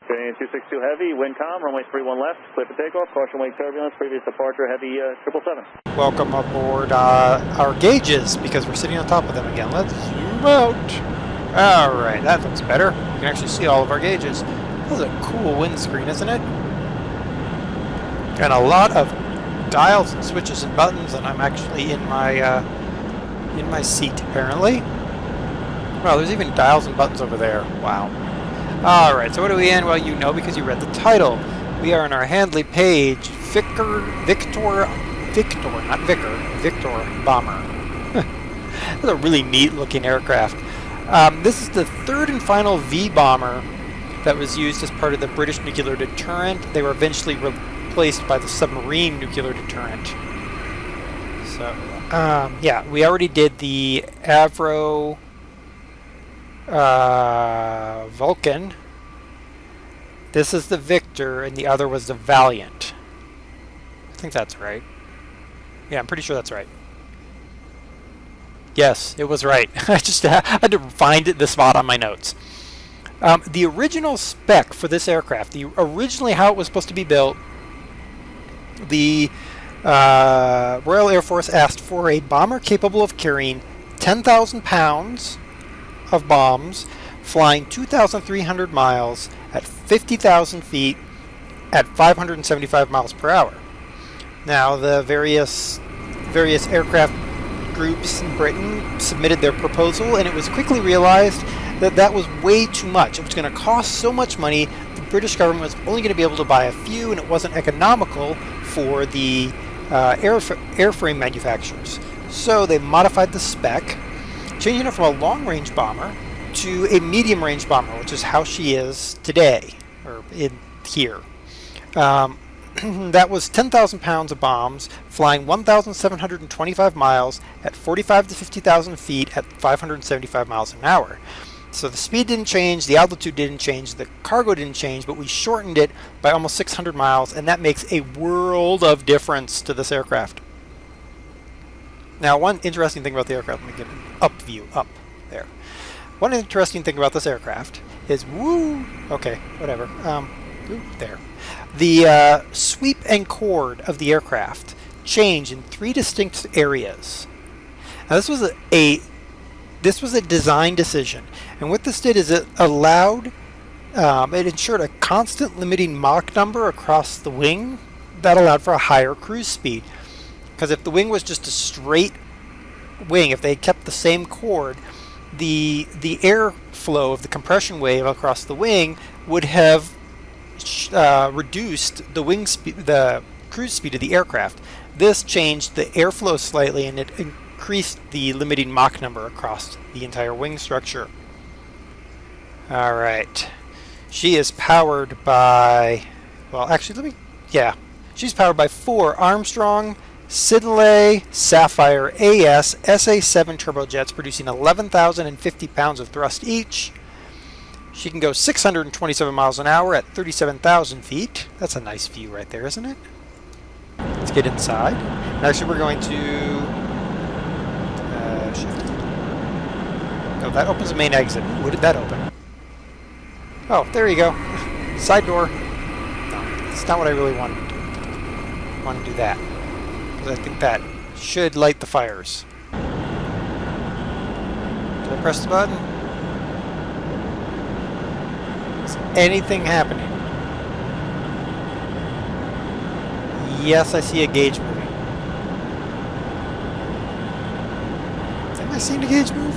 Change 262 heavy, wind calm, runway 31 left, clear for takeoff, caution wake turbulence, previous departure heavy 777. Welcome aboard our gauges, because we're sitting on top of them again. Let's zoom out. Alright, that looks better. You can actually see all of our gauges. This is a cool windscreen, isn't it? And a lot of dials and switches and buttons, and I'm actually in my seat, apparently. Well, there's even dials and buttons over there. Wow. Alright, so what are we in? Well, you know because you read the title. We are in our Handley page, Victor bomber. That's a really neat looking aircraft. This is the third and final V bomber that was used as part of the British nuclear deterrent. They were eventually replaced by the submarine nuclear deterrent. So, yeah, we already did the Avro Vulcan. This is the Victor, and the other was the Valiant. I think that's right. Yeah, I'm pretty sure that's right. Yes, it was right. I just had to find the spot on my notes. The original spec for this aircraft, originally how it was supposed to be built, the Royal Air Force asked for a bomber capable of carrying 10,000 pounds of bombs, flying 2,300 miles at 50,000 feet at 575 miles per hour. Now, the various aircraft groups in Britain submitted their proposal, and it was quickly realized that that was way too much. It was going to cost so much money, the British government was only going to be able to buy a few, and it wasn't economical for the airframe manufacturers. So they modified the spec, changing it from a long-range bomber to a medium-range bomber, which is how she is today, or in here. That was 10,000 pounds of bombs, flying 1,725 miles at 45 to 50,000 feet at 575 miles an hour. So the speed didn't change, the altitude didn't change, the cargo didn't change, but we shortened it by almost 600 miles, and that makes a world of difference to this aircraft. Now, one interesting thing about the aircraft, let me get an up view, up there. One interesting thing about this aircraft is, okay, whatever, there. The sweep and chord of the aircraft change in 3 distinct areas. Now, this was a design decision, and what this did is it allowed, it ensured a constant limiting Mach number across the wing that allowed for a higher cruise speed. Because if the wing was just a straight wing, if they kept the same chord, the airflow of the compression wave across the wing would have reduced the cruise speed of the aircraft. This changed the airflow slightly, and it increased the limiting Mach number across the entire wing structure. Alright. She is powered by, well, actually, she's powered by 4 Armstrong Siddeley Sapphire AS SA7 turbojets, producing 11,050 pounds of thrust each. She can go 627 miles an hour at 37,000 feet. That's a nice view right there, isn't it? Let's get inside. Actually, we're going to shift. No, that opens the main exit. Ooh, what did that open? Oh, there you go. Side door. No, that's not what I really wanted to do. I want to do that. I think that should light the fires. Did I press the button? Is anything happening? Yes, I see a gauge moving. Am I seeing the gauge move?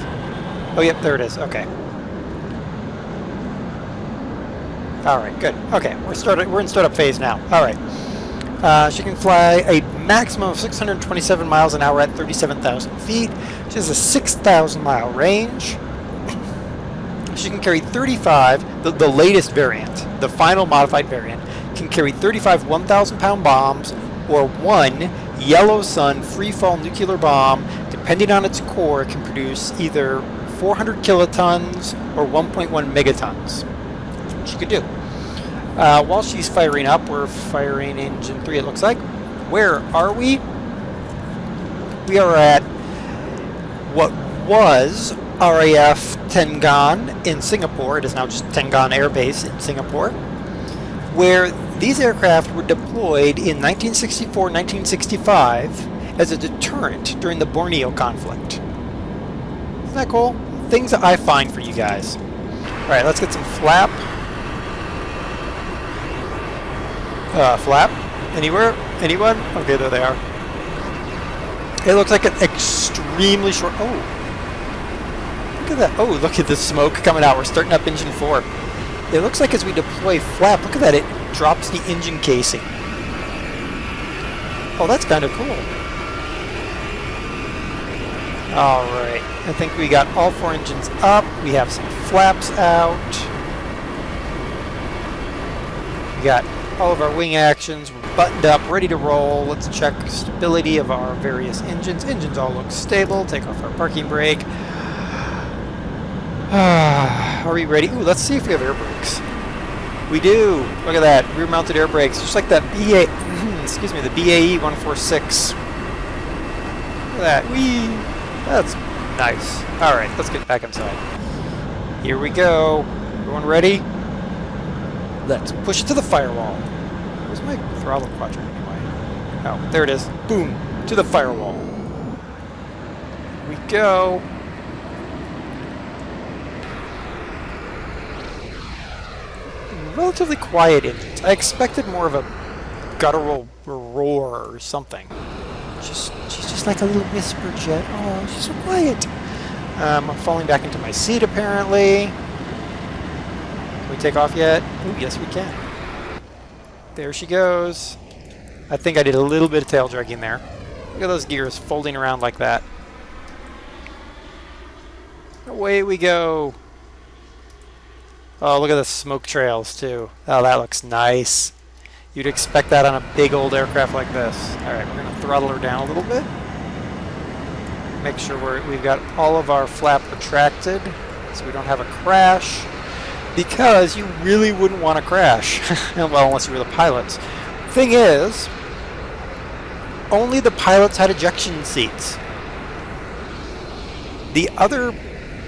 Oh, yep, there it is. Okay. Alright, good. Okay, we're in startup phase now. Alright. She can fly a maximum of 627 miles an hour at 37,000 feet. She has a 6,000 mile range. She can carry 35, the latest variant, the final modified variant, can carry 35 1,000 pound bombs or 1 Yellow Sun freefall nuclear bomb. Depending on its core, it can produce either 400 kilotons or 1.1 megatons. That's what she could do. While she's firing up, we're firing engine 3, it looks like. Where are we? We are at what was RAF Tengan in Singapore. It is now just Tengan Air Base in Singapore. where these aircraft were deployed in 1964-1965 as a deterrent during the Borneo conflict. Isn't that cool? Things that I find for you guys. Alright, let's get some flap. Flap? Anywhere? Anyone? Okay, there they are. It looks like an extremely short... Oh! Look at that. Oh, look at the smoke coming out. We're starting up engine 4. It looks like as we deploy flap, look at that, it drops the engine casing. Oh, that's kind of cool. Alright, I think we got all 4 engines up. We have some flaps out. We got all of our wing actions. We're buttoned up, ready to roll. Let's check stability of our various engines. Engines all look stable. Take off our parking brake. Are we ready? Ooh, let's see if we have air brakes. We do. Look at that. Rear-mounted air brakes. Just like that the BAE 146. Look at that. Whee! That's nice. Alright, let's get back inside. Here we go. Everyone ready? Let's push it to the firewall. Where's my throttle quadrant anyway? Oh, there it is. Boom! To the firewall. Here we go. Relatively quiet engines. I expected more of a guttural roar or something. She's just like a little whisper jet. Oh, she's so quiet. I'm falling back into my seat apparently. Can we take off yet? Ooh, yes we can. There she goes. I think I did a little bit of tail dragging there. Look at those gears folding around like that. Away we go. Oh, look at the smoke trails, too. Oh, that looks nice. You'd expect that on a big old aircraft like this. Alright, we're going to throttle her down a little bit. Make sure we've got all of our flap retracted so we don't have a crash. Because you really wouldn't want to crash. Well, unless you were the pilots. Thing is, only the pilots had ejection seats. The other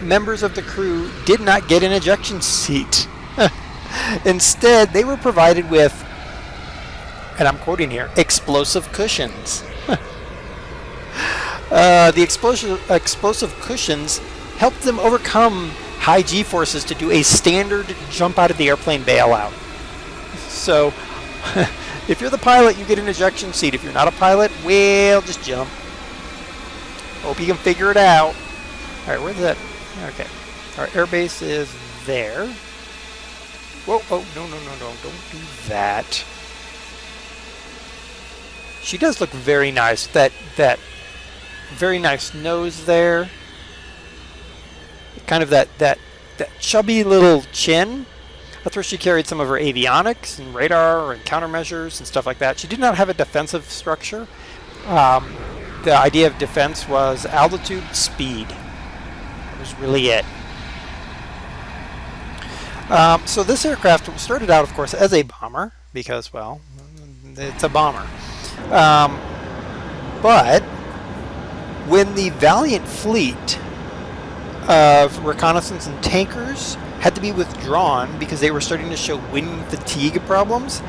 members of the crew did not get an ejection seat. Instead, they were provided with, and I'm quoting here, explosive cushions. The explosive cushions helped them overcome high G-forces to do a standard jump out of the airplane bailout. So, if you're the pilot, you get an ejection seat. If you're not a pilot, well, just jump. Hope you can figure it out. Alright, where's that? Okay. Our airbase is there. Whoa, oh, no, don't do that. She does look very nice. That very nice nose there. Kind of that chubby little chin. That's where she carried some of her avionics and radar and countermeasures and stuff like that. She did not have a defensive structure. The idea of defense was altitude, speed. That was really it. So this aircraft started out, of course, as a bomber because, well, it's a bomber. But when the Valiant fleet of reconnaissance and tankers had to be withdrawn because they were starting to show wind fatigue problems,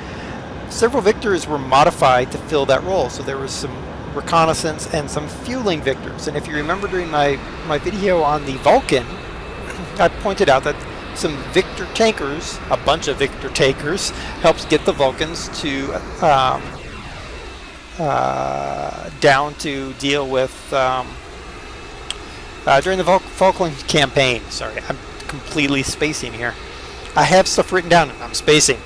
several Victors were modified to fill that role. So there was some reconnaissance and some fueling Victors. And if you remember during my video on the Vulcan, I pointed out that some Victor tankers, a bunch of Victor tankers, helped get the Vulcans to down to deal with during the Falkland campaign. Sorry, I'm completely spacing here. I have stuff written down and I'm spacing.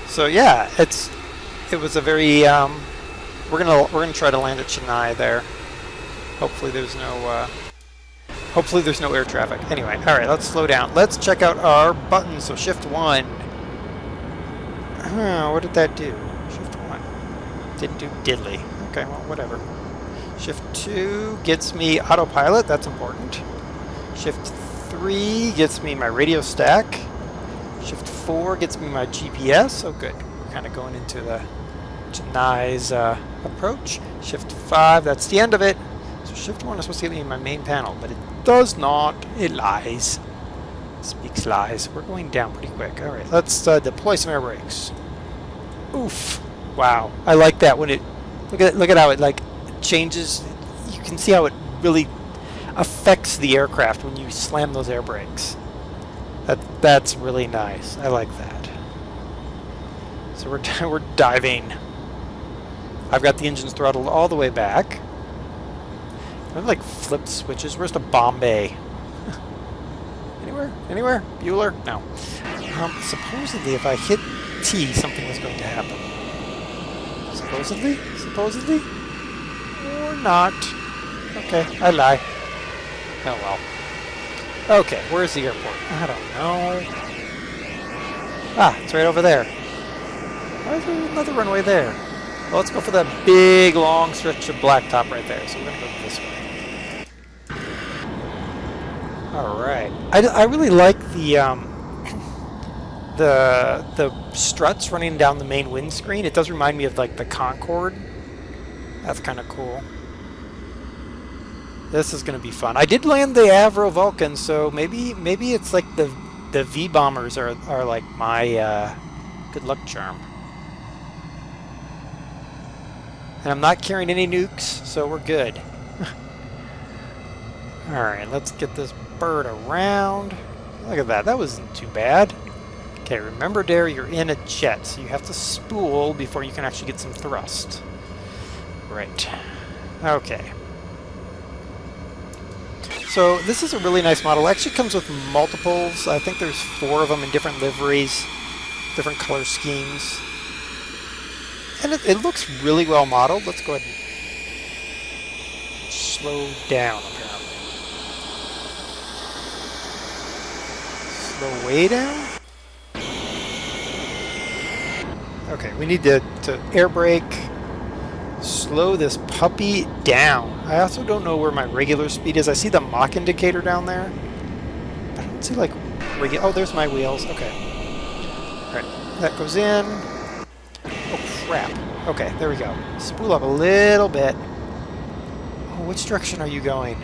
So yeah, it was a very we're gonna try to land at Chennai there. Hopefully there's no air traffic. Anyway, all right, let's slow down. Let's check out our buttons. So shift 1. What did that do? Shift 1 didn't do diddly. Okay, well, whatever. Shift 2 gets me autopilot. That's important. Shift 3 gets me my radio stack. Shift 4 gets me my GPS. Oh, good. We're kind of going into the Chennai's approach. Shift 5, that's the end of it. So Shift 1 is supposed to get me my main panel, but it does not. It lies. Speaks lies. We're going down pretty quick. All right, let's deploy some air brakes. Oof! Wow, I like that when it. Look at how it like changes. You can see how it really affects the aircraft when you slam those air brakes. That's really nice. I like that. So we're diving. I've got the engines throttled all the way back. I have like flip switches. Where's the Bombay? Anywhere? Bueller? No. Supposedly, if I hit T, something was going to happen. Supposedly, or not. Okay, I lie. Oh well. Okay, where's the airport? I don't know. Ah, it's right over there. Why is there another runway there? Well, let's go for that big, long stretch of blacktop right there. So we're going to go this way. All right. I really like the struts running down the main windscreen. It does remind me of like the Concorde. That's kind of cool. This is going to be fun. I did land the Avro Vulcan, so maybe it's like the V bombers are like my good luck charm. And I'm not carrying any nukes, so we're good. All right, let's get this bird around. Look at that. That wasn't too bad. Okay, remember, Dare, you're in a jet, so you have to spool before you can actually get some thrust. Right. Okay. So this is a really nice model. It actually comes with multiples. I think there's 4 of them in different liveries, different color schemes. And it looks really well modeled. Let's go ahead and slow down, apparently. Slow way down? Okay, we need to air brake, slow this puppy down. I also don't know where my regular speed is. I see the Mach indicator down there. I don't see like oh, there's my wheels. Okay. Alright, that goes in. Oh crap. Okay, there we go. Spool up a little bit. Oh, which direction are you going?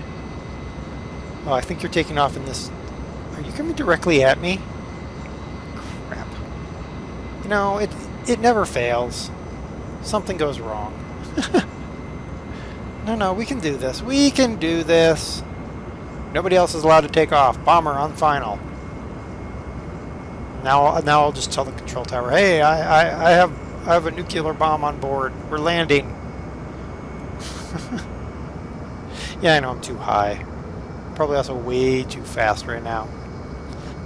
Oh, I think you're taking off in this. Are you coming directly at me? Crap. You know, it never fails. Something goes wrong. No, we can do this. We can do this. Nobody else is allowed to take off. Bomber on final. Now I'll just tell the control tower, hey, I have a nuclear bomb on board. We're landing. Yeah, I know I'm too high. Probably also way too fast right now.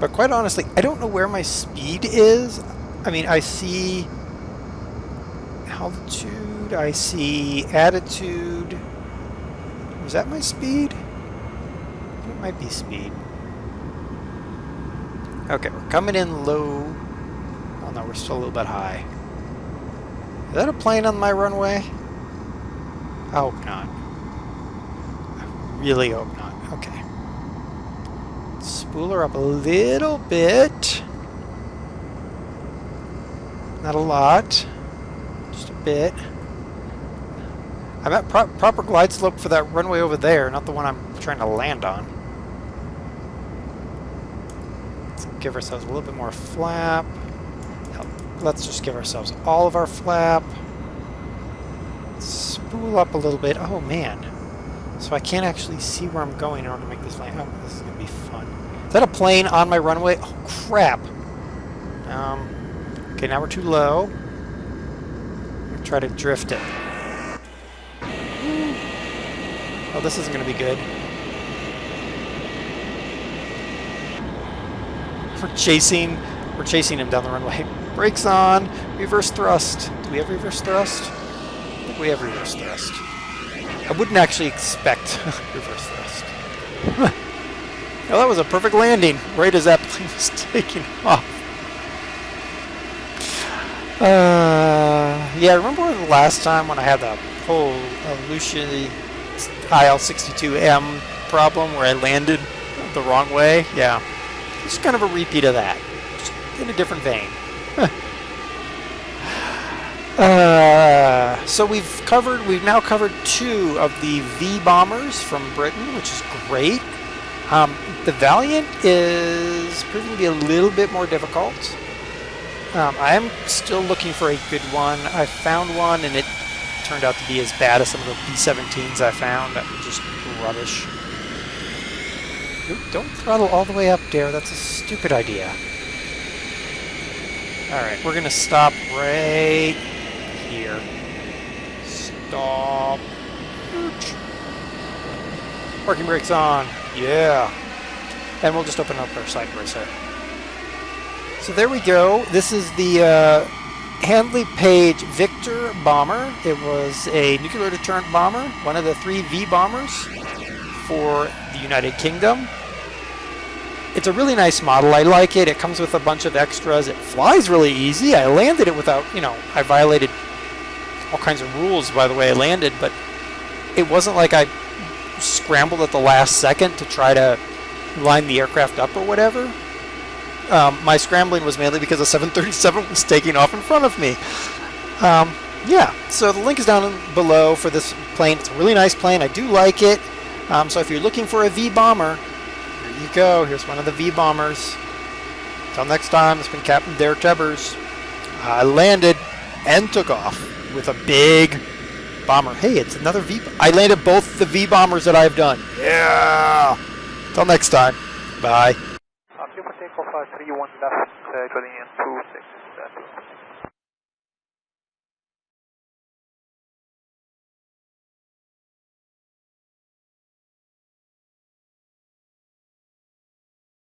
But quite honestly, I don't know where my speed is. I mean, I see altitude, I see attitude. Was that my speed? It might be speed. Okay, we're coming in low. Oh no, we're still a little bit high. Is that a plane on my runway? I hope not. I really hope not. Okay. Spool her up a little bit. Not a lot. Just a bit. I'm at proper glide slope for that runway over there, not the one I'm trying to land on. Let's give ourselves a little bit more flap. Let's just give ourselves all of our flap. Spool up a little bit. Oh man. So I can't actually see where I'm going in order to make this land. Oh, this is going to be fun. Is that a plane on my runway? Oh crap. Okay, now we're too low. I'm going to try to drift it. Oh, this isn't going to be good. We're chasing him down the runway. Brakes on. Reverse thrust. Do we have reverse thrust? I think we have reverse thrust. I wouldn't actually expect reverse thrust. Well, that was a perfect landing, right as that plane was taking off. Yeah, remember the last time when I had the whole Lucia IL-62M problem where I landed the wrong way? Yeah. It's kind of a repeat of that, just in a different vein. So we've now covered 2 of the V bombers from Britain, which is great. The Valiant is is proving to be a little bit more difficult. I am still looking for a good one. I found one, and it turned out to be as bad as some of the B-17s I found. That were just rubbish. Oop, don't throttle all the way up, Dare. That's a stupid idea. Alright, we're going to stop right here. Stop. Ooch. Parking brakes on. Yeah. And we'll just open up our side bracer. So there we go. This is the Handley Page Victor bomber. It was a nuclear deterrent bomber, one of the 3 V bombers for the United Kingdom. It's a really nice model. I like it. It comes with a bunch of extras. It flies really easy. I landed it without, I violated all kinds of rules by the way I landed, but it wasn't like I scrambled at the last second to try to line the aircraft up or whatever. My scrambling was mainly because a 737 was taking off in front of me. Yeah, so the link is down below for this plane. It's a really nice plane. I do like it. So if you're looking for a V bomber, here you go. Here's one of the V bombers. Until next time, it's been Captain DerTebbers. I landed and took off with a big bomber. Hey, it's another V. I landed both the V bombers that I've done. Yeah. Until next time. Bye. Clear for takeoff, 31 left, joining in 26.